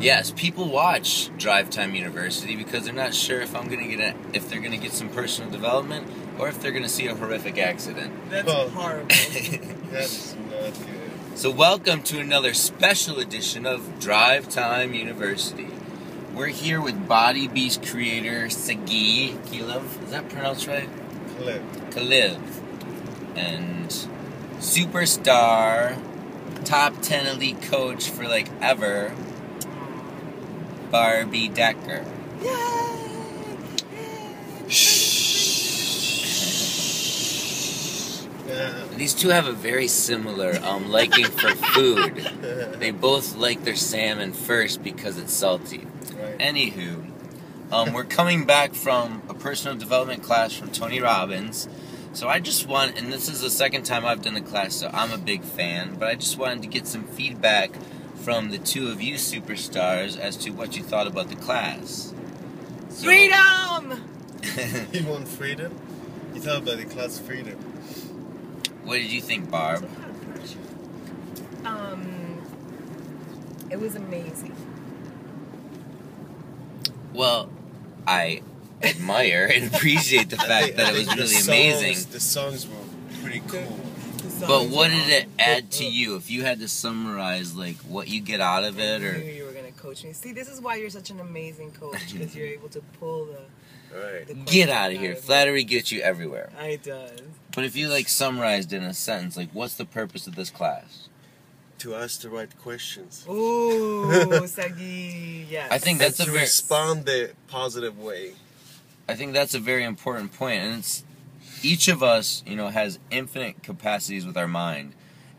Yes, people watch Drive Time University because they're not sure if if they're gonna get some personal development or if they're gonna see a horrific accident. That's horrible. That's not good. So welcome to another special edition of Drive Time University. We're here with Body Beast creator Sagi Kalev. Is that pronounced right? Kalev. And superstar, top 10 elite coach for like ever, Barbie Decker. Yay! These two have a very similar liking for food. They both like their salmon first because it's salty. Right. Anywho, we're coming back from a personal development class from Tony Robbins. So I just want, and this is the second time I've done the class, so I'm a big fan, but I just wanted to get some feedback from the two of you superstars as to what you thought about the class. So, Freedom! You want freedom? You thought about the class freedom. what did you think, Barb? It was amazing. Well, I admire and appreciate the fact that it was really amazing. The songs were pretty cool. But what did it add to you? If you had to summarize, like, what you get out of it, I or knew you were going to coach me. See, this is why you're such an amazing coach, because you're able to pull the get out of here. Flattery gets you everywhere. It does. But if you, like, summarized in a sentence, like, what's the purpose of this class? To ask the right questions. Ooh, Sagi, yes. I think that's and to respond the positive way. I think that's a very important point, and it's each of us, has infinite capacities with our mind,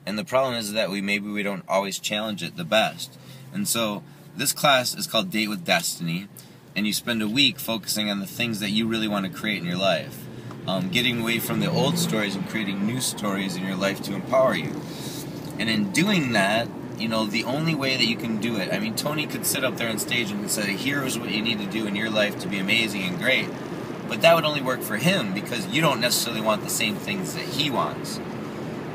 and the problem is that maybe we don't always challenge it the best. And so this class is called Date with Destiny, and you spend a week focusing on the things that you really want to create in your life, getting away from the old stories and creating new stories in your life to empower you. And in doing that, the only way that you can do it, I mean, Tony could sit up there on stage and say, here's what you need to do in your life to be amazing and great. But that would only work for him because you don't necessarily want the same things that he wants.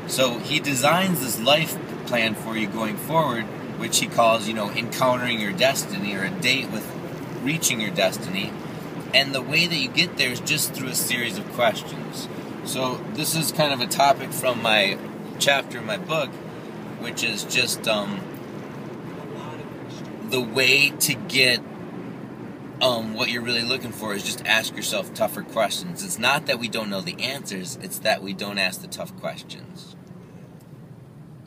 So he designs this life plan for you going forward, which he calls, encountering your destiny, or a date with reaching your destiny. And the way that you get there is just through a series of questions. So this is kind of a topic from my chapter in my book, which is just the way to get what you're really looking for is just ask yourself tougher questions. It's not that we don't know the answers, it's that we don't ask the tough questions.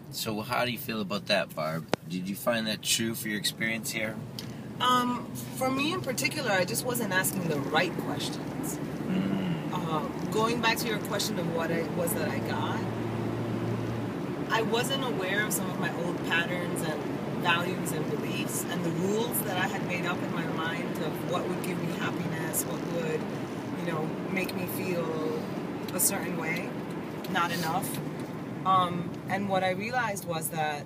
So how do you feel about that, Barb? Did you find that true for your experience here? For me in particular, I just wasn't asking the right questions. Going back to your question of what it was that I got, I wasn't aware of some of my old patterns and values and beliefs and the rules that I had made up in my mind of what would give me happiness, what would, make me feel a certain way, not enough. And what I realized was that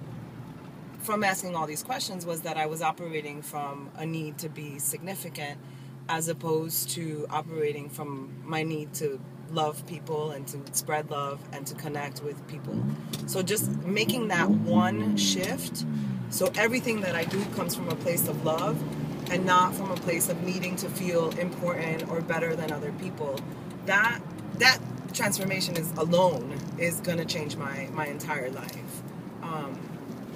from asking all these questions was that I was operating from a need to be significant as opposed to operating from my need to love people and to spread love and to connect with people. So just making that one shift, so everything that I do comes from a place of love and not from a place of needing to feel important or better than other people. That transformation alone is going to change my entire life.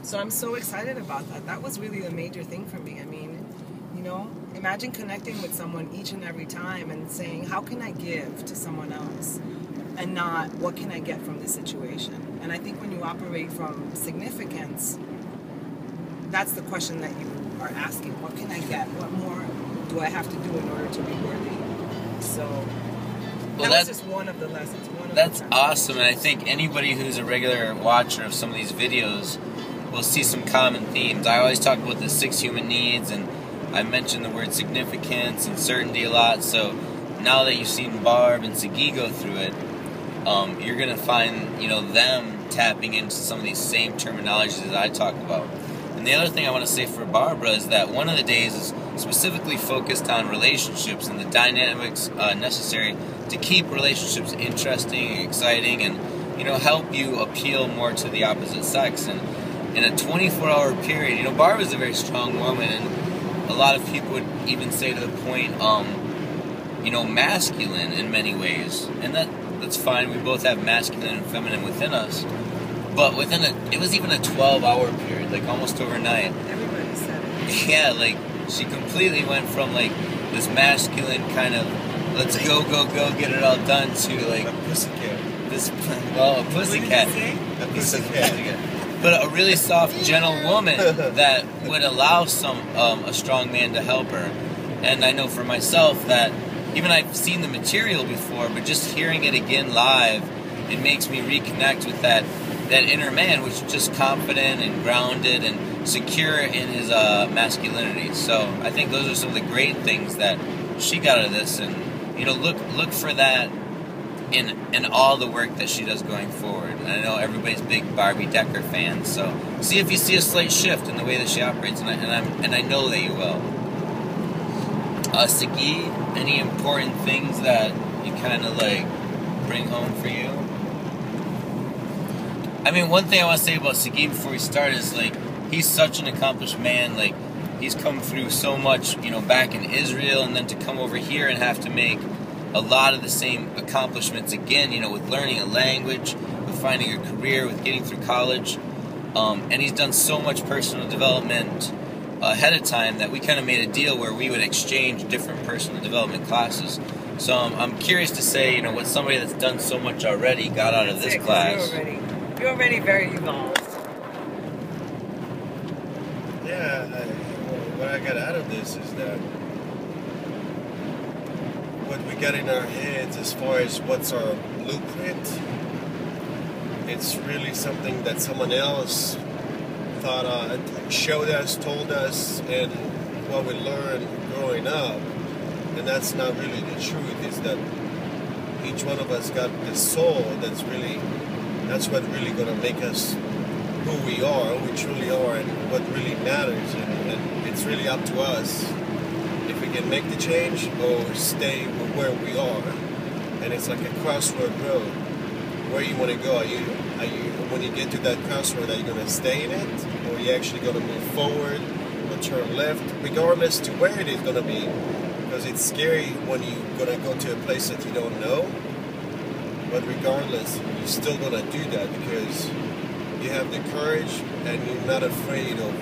So I'm so excited about that. That was really a major thing for me. I mean, imagine connecting with someone each and every time and saying, how can I give to someone else? And not, what can I get from this situation? And I think when you operate from significance, that's the question that you are asking. What can I get? What more do I have to do in order to be worthy? So that was just one of the lessons. That's awesome, and I think anybody who's a regular watcher of some of these videos will see some common themes. I always talk about the 6 human needs, and I mentioned the word significance and certainty a lot, so now that you've seen Barb and Sagi go through it, you're going to find, them tapping into some of these same terminologies that I talk about. And the other thing I want to say for Barbara is that one of the days is specifically focused on relationships and the dynamics necessary to keep relationships interesting and exciting and, help you appeal more to the opposite sex. And in a 24-hour period. You know, Barb is a very strong woman, and a lot of people would even say to the point, you know, masculine in many ways, and that's fine. We both have masculine and feminine within us, but it was even a 12-hour period, like almost overnight. Everybody said it. Yeah, like she completely went from like this masculine kind of let's go, get it all done to like A pussycat. this, well, a pussycat. A pussycat. But a really soft, gentle woman that would allow a strong man to help her. And I know for myself that even I've seen the material before, but just hearing it again live, it makes me reconnect with that inner man, which is just confident and grounded and secure in his masculinity. So I think those are some of the great things that she got out of this, and you know, look for that in all the work that she does going forward. And I know everybody's big Barbie Decker fans, so see if you see a slight shift in the way that she operates, and I know that you will. Sagi, any important things that you kind of like bring home for you? I mean, one thing I want to say about Sagi before we start is like he's such an accomplished man. Like he's come through so much, you know, back in Israel, and then to come over here and have to make a lot of the same accomplishments again, you know, with learning a language, with finding a career, with getting through college. And he's done so much personal development ahead of time that we kind of made a deal where we would exchange different personal development classes. So I'm curious to say, you know, what somebody that's done so much already got out of this class. You're already very evolved. Yeah, what I got out of this is that what we got in our heads as far as what's our blueprint, it's really something that someone else thought, showed us, told us, and what we learned growing up. And that's not really the truth, is that each one of us got this soul that's what really going to make us who we are, who we truly are, and what really matters. And it's really up to us if we can make the change or stay where we are. And it's like a crossroad road. Where you want to go? Are you when you get to that crossroad, are you going to stay in it, or are you actually going to move forward or turn left, regardless to where it is going to be? Because it's scary when you're going to go to a place that you don't know. But regardless, you're still going to do that because you have the courage and you're not afraid of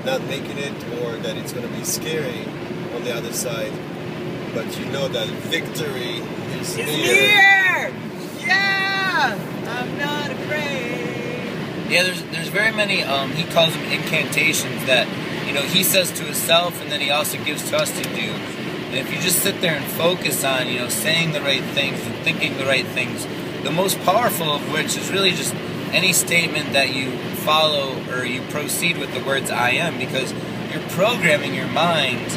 not making it, or that it's going to be scary on the other side. But you know that victory is near. Yeah! I'm not afraid. Yeah, there's very many, he calls them incantations that, you know, he says to himself and then he also gives to us to do. And if you just sit there and focus on, you know, saying the right things and thinking the right things, the most powerful of which is really just any statement that you follow or you proceed with the words I am, because you're programming your mind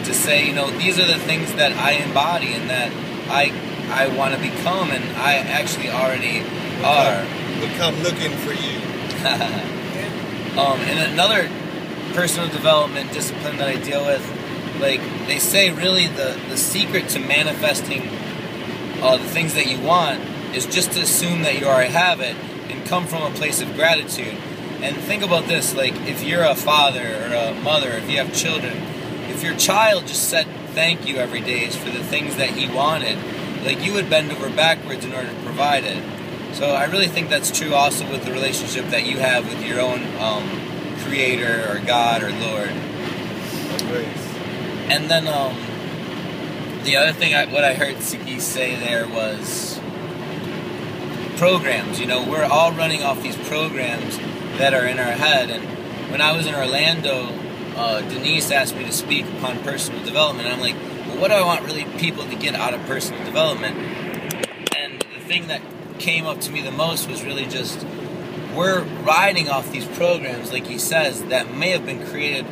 to say, you know, these are the things that I embody and that I want to become, and I actually already are. We'll come looking for you. And another personal development discipline that I deal with, like they say, really the secret to manifesting the things that you want is just to assume that you already have it and come from a place of gratitude. And think about this, like if you're a father or a mother, if you have children, if your child just said thank you every day for the things that he wanted, like you would bend over backwards in order to provide it. So I really think that's true also with the relationship that you have with your own creator or God or Lord. And then the other thing what I heard Sagi say there was programs. You know, we're all running off these programs that are in our head. And when I was in Orlando, Denise asked me to speak upon personal development. And I'm like, well, what do I want really people to get out of personal development? And the thing that came up to me the most was really just, we're riding off these programs, like he says, that may have been created,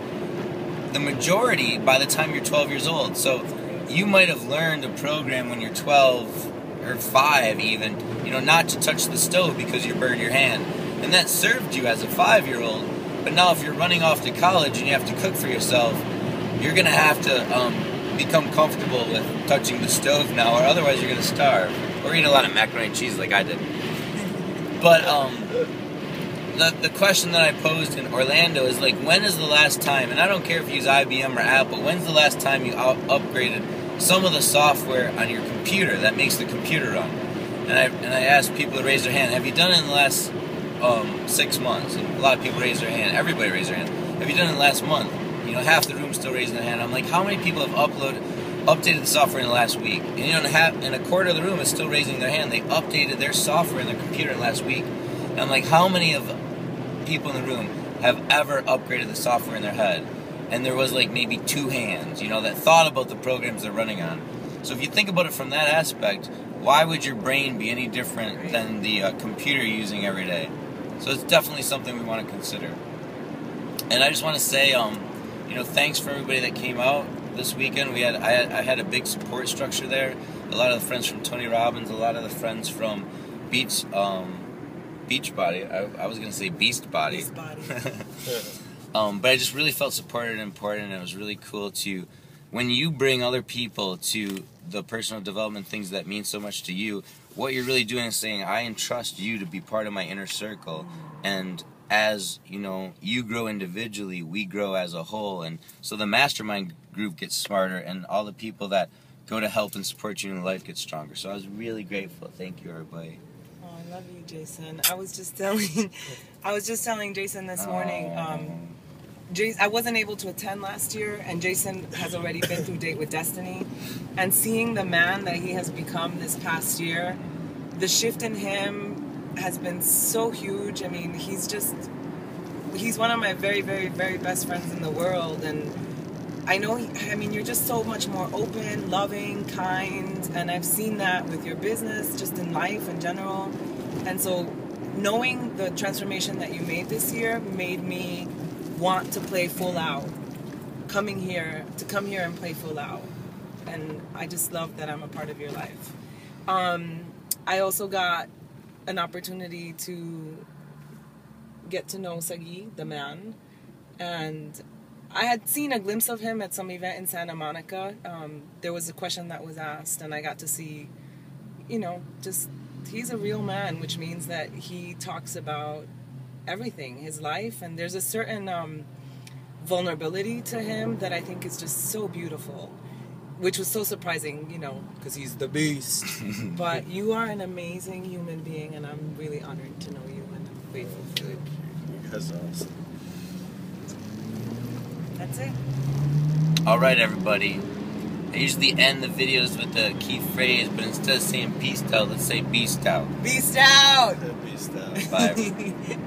the majority, by the time you're 12 years old. So you might have learned a program when you're 12 or 5 even, you know, not to touch the stove because you burned your hand. And that served you as a 5-year-old. But now if you're running off to college and you have to cook for yourself, you're going to have to become comfortable with touching the stove now, or otherwise you're going to starve. Or eat a lot of macaroni and cheese like I did. But the question that I posed in Orlando is like, when is the last time, and I don't care if you use IBM or Apple, when's the last time you upgraded some of the software on your computer that makes the computer run? And I asked people to raise their hand, have you done it in the last 6 months? And a lot of people raised their hand. Everybody raised their hand. Have you done it in the last month? You know, half the room still raising their hand. I'm like, how many people have updated the software in the last week? And you know, and a quarter of the room is still raising their hand. They updated their software in their computer in the last week. And I'm like, how many of people in the room have ever upgraded the software in their head? And there was like maybe 2 hands, you know, that thought about the programs they're running on. So if you think about it from that aspect, why would your brain be any different than the computer you're using every day? So it's definitely something we want to consider. And I just want to say, you know, thanks for everybody that came out this weekend. I had a big support structure there. A lot of the friends from Tony Robbins, a lot of the friends from Beachbody. I was going to say Beast Body. Beast Body. But I just really felt supported and important, and it was really cool to, when you bring other people to the personal development things that mean so much to you, what you're really doing is saying, I entrust you to be part of my inner circle, and as, you know, you grow individually, we grow as a whole, and so the mastermind group gets smarter, and all the people that go to help and support you in life get stronger. So I was really grateful. Thank you, everybody. Oh, I love you, Jason. I was just telling Jason this morning, I wasn't able to attend last year, and Jason has already been through Date with Destiny, and seeing the man that he has become this past year, the shift in him has been so huge. I mean, he's one of my very, very, very best friends in the world, and I know, you're just so much more open, loving, kind, and I've seen that with your business, just in life in general. And so knowing the transformation that you made this year made me want to play full out, come here and play full out. And I just love that I'm a part of your life. I also got an opportunity to get to know Sagi, the man, and I had seen a glimpse of him at some event in Santa Monica. There was a question that was asked, and I got to see, you know, just, he's a real man, which means that he talks about everything, his life, and there's a certain vulnerability to him that I think is just so beautiful, which was so surprising, you know, because he's the beast. But you are an amazing human being, and I'm really honored to know you, and I'm grateful for it. That's awesome. That's it. All right, everybody. I usually end the videos with the key phrase, but instead of saying peace out, let's say beast out. Beast out! Beast out. Bye, everybody.